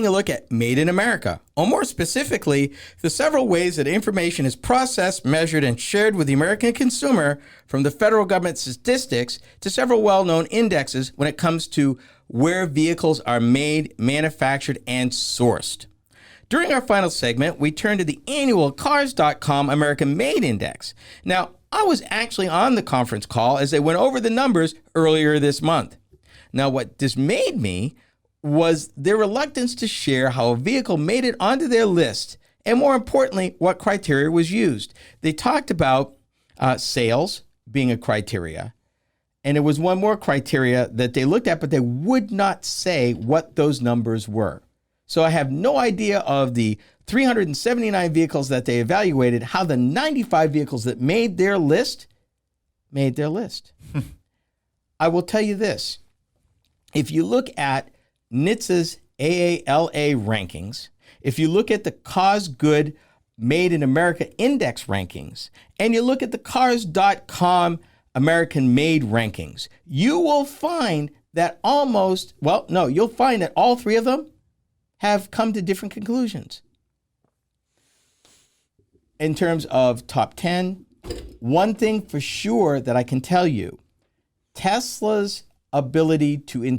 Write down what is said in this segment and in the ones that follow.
A look at Made in America, or more specifically, the several ways that information is processed, measured, and shared with the American consumer, from the federal government statistics to several well-known indexes when it comes to where vehicles are made, manufactured, and sourced. During our final segment, we turn to the annual Cars.com American Made Index. Now, I was actually on the conference call as they went over the numbers earlier this month. Now, what dismayed me was their reluctance to share how a vehicle made it onto their list, and more importantly, what criteria was used. They talked about sales being a criteria, and there was one more criteria that they looked at, but they would not say what those numbers were. So I have no idea of the 379 vehicles that they evaluated, how the 95 vehicles that made their list. I will tell you this. If you look at NHTSA's AALA rankings, if you look at the Cosgood Made in America Index rankings, and you look at the Cars.com American Made rankings, you will find that you'll find that all three of them have come to different conclusions. In terms of top 10, one thing for sure that I can tell you, Tesla's ability to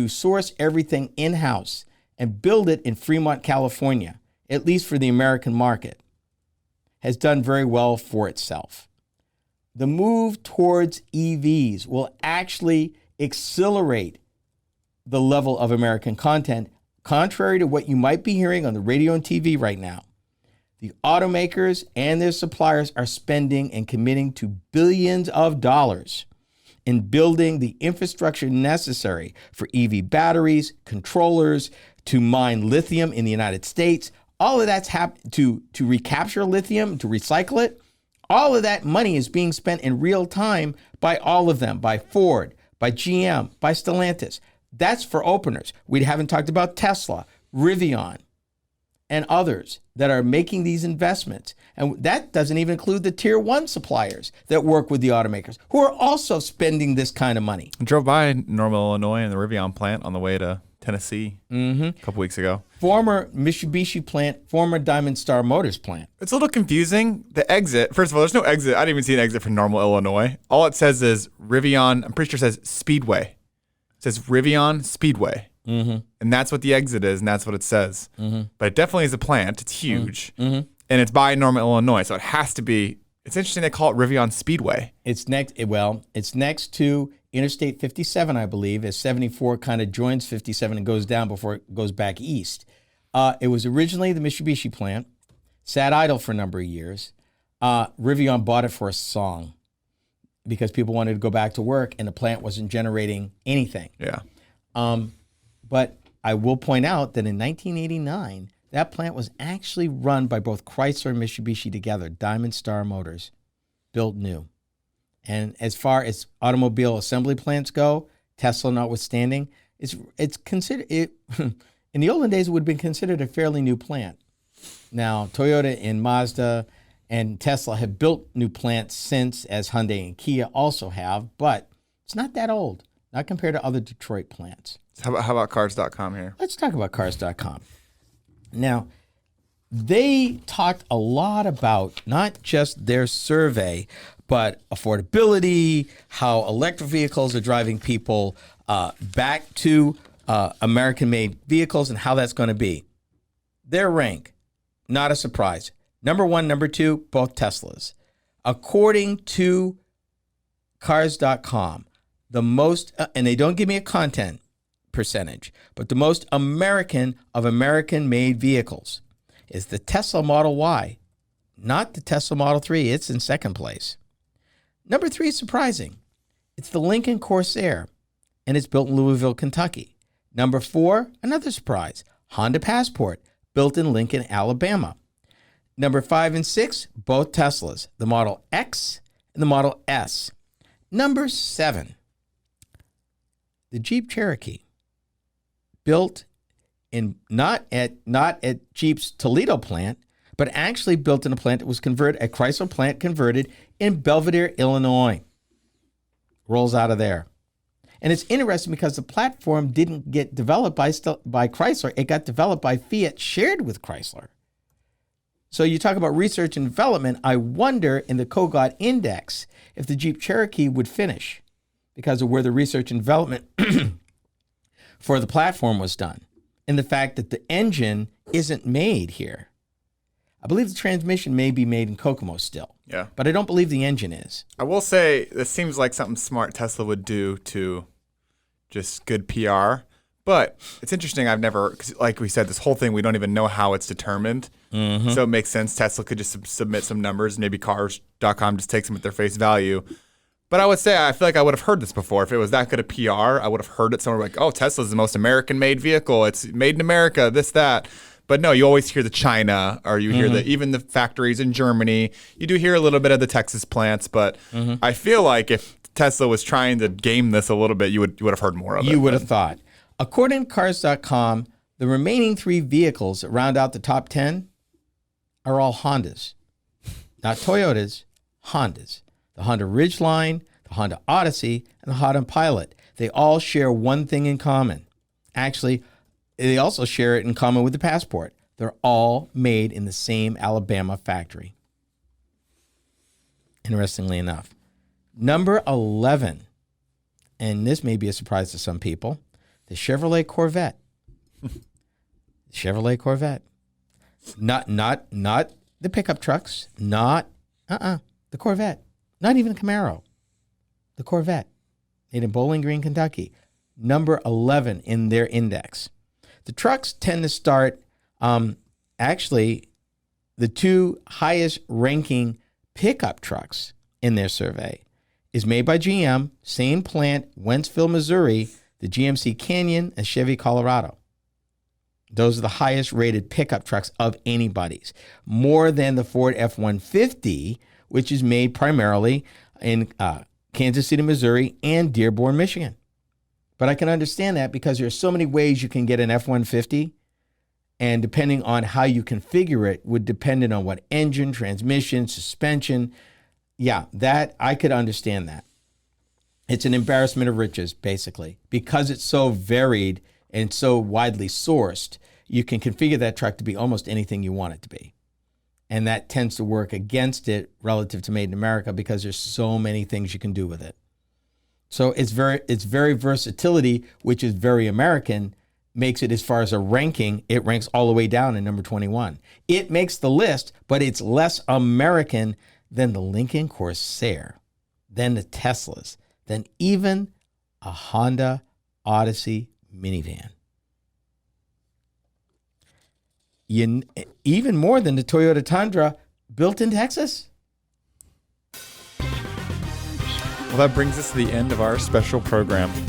source everything in-house and build it in Fremont, California, at least for the American market, has done very well for itself. The move towards EVs will actually accelerate the level of American content, contrary to what you might be hearing on the radio and TV right now. The automakers and their suppliers are spending and committing to billions of dollars in building the infrastructure necessary for EV batteries, controllers, to mine lithium in the United States. All of that's to recapture lithium, to recycle it. All of that money is being spent in real time by all of them, by Ford, by GM, by Stellantis. That's for openers. We haven't talked about Tesla, Rivian, and others that are making these investments. And that doesn't even include the tier one suppliers that work with the automakers, who are also spending this kind of money. I drove by Normal, Illinois and the Rivian plant on the way to Tennessee a couple weeks ago. Former Mitsubishi plant, former Diamond Star Motors plant. It's a little confusing. The exit, first of all, there's no exit. I didn't even see an exit for Normal, Illinois. All it says is Rivian, I'm pretty sure it says Speedway. It says Rivian Speedway. And that's what the exit is, and that's what it says. But it definitely is a plant. It's huge. And it's by Normal, Illinois, so it has to be. It's interesting they call it Rivian Speedway. It's next to Interstate 57, I believe, as 74 kind of joins 57 and goes down before it goes back east. It was originally the Mitsubishi plant, sat idle for a number of years. Rivian bought it for a song because people wanted to go back to work, and the plant wasn't generating anything. Yeah. But I will point out that in 1989, that plant was actually run by both Chrysler and Mitsubishi together, Diamond Star Motors, built new. And as far as automobile assembly plants go, Tesla notwithstanding, it's considered it. In the olden days, it would have been considered a fairly new plant. Now, Toyota and Mazda and Tesla have built new plants since, as Hyundai and Kia also have, but it's not that old, not compared to other Detroit plants. How about Cars.com here? Let's talk about Cars.com. Now, they talked a lot about not just their survey, but affordability, how electric vehicles are driving people back to American-made vehicles, and how that's going to be. Their rank, not a surprise. Number one, number two, both Teslas. According to Cars.com, the most, and they don't give me a content percentage, but the most American of American-made vehicles is the Tesla Model Y, not the Tesla Model 3. It's in second place. Number three is surprising. It's the Lincoln Corsair, and it's built in Louisville, Kentucky. Number four, another surprise, Honda Passport, built in Lincoln, Alabama. Number 5 and 6, both Teslas, the Model X and the Model S. Number 7, the Jeep Cherokee, built in not at Jeep's Toledo plant, but actually built in a plant that was converted, a Chrysler plant converted in Belvidere, Illinois. Rolls out of there. And it's interesting because the platform didn't get developed by Chrysler. It got developed by Fiat, shared with Chrysler. So you talk about research and development. I wonder in the Kogod Index if the Jeep Cherokee would finish because of where the research and development for the platform was done. And the fact that the engine isn't made here. I believe the transmission may be made in Kokomo still. Yeah. But I don't believe the engine is. I will say this seems like something smart Tesla would do to just good PR. But it's interesting. I've never, 'cause like we said, this whole thing, we don't even know how it's determined. Mm-hmm. So it makes sense. Tesla could just submit some numbers. Maybe cars.com just takes them at their face value. But I would say, I feel like I would have heard this before. If it was that good a PR, I would have heard it somewhere like, oh, Tesla's the most American-made vehicle. It's made in America, this, that. But no, you always hear the China, or you hear even the factories in Germany. You do hear a little bit of the Texas plants, but I feel like if Tesla was trying to game this a little bit, you would have heard more of it. You would have thought. According to Cars.com, the remaining 3 vehicles that round out the top 10 are all Hondas. Not Toyotas, Hondas. The Honda Ridgeline, the Honda Odyssey, and the Honda Pilot. They all share one thing in common. Actually, they also share it in common with the Passport. They're all made in the same Alabama factory. Interestingly enough. Number 11, and this may be a surprise to some people, the Chevrolet Corvette. Chevrolet Corvette. Not the pickup trucks, the Corvette. Not even a Camaro. The Corvette. Made in Bowling Green, Kentucky. Number 11 in their index. The trucks tend to start, actually, the 2 highest ranking pickup trucks in their survey is made by GM, same plant, Wentzville, Missouri, the GMC Canyon, and Chevy Colorado. Those are the highest rated pickup trucks of anybody's. More than the Ford F-150, which is made primarily in Kansas City, Missouri, and Dearborn, Michigan. But I can understand that because there are so many ways you can get an F-150, and depending on how you configure it would depend on what engine, transmission, suspension. Yeah, that I could understand that. It's an embarrassment of riches, basically. Because it's so varied and so widely sourced, you can configure that truck to be almost anything you want it to be. And that tends to work against it relative to Made in America because there's so many things you can do with it. So it's very versatility, which is very American, makes it, as far as a ranking, it ranks all the way down in number 21. It makes the list, but it's less American than the Lincoln Corsair, than the Teslas, than even a Honda Odyssey minivan. Even more than the Toyota Tundra built in Texas. Well, that brings us to the end of our special program.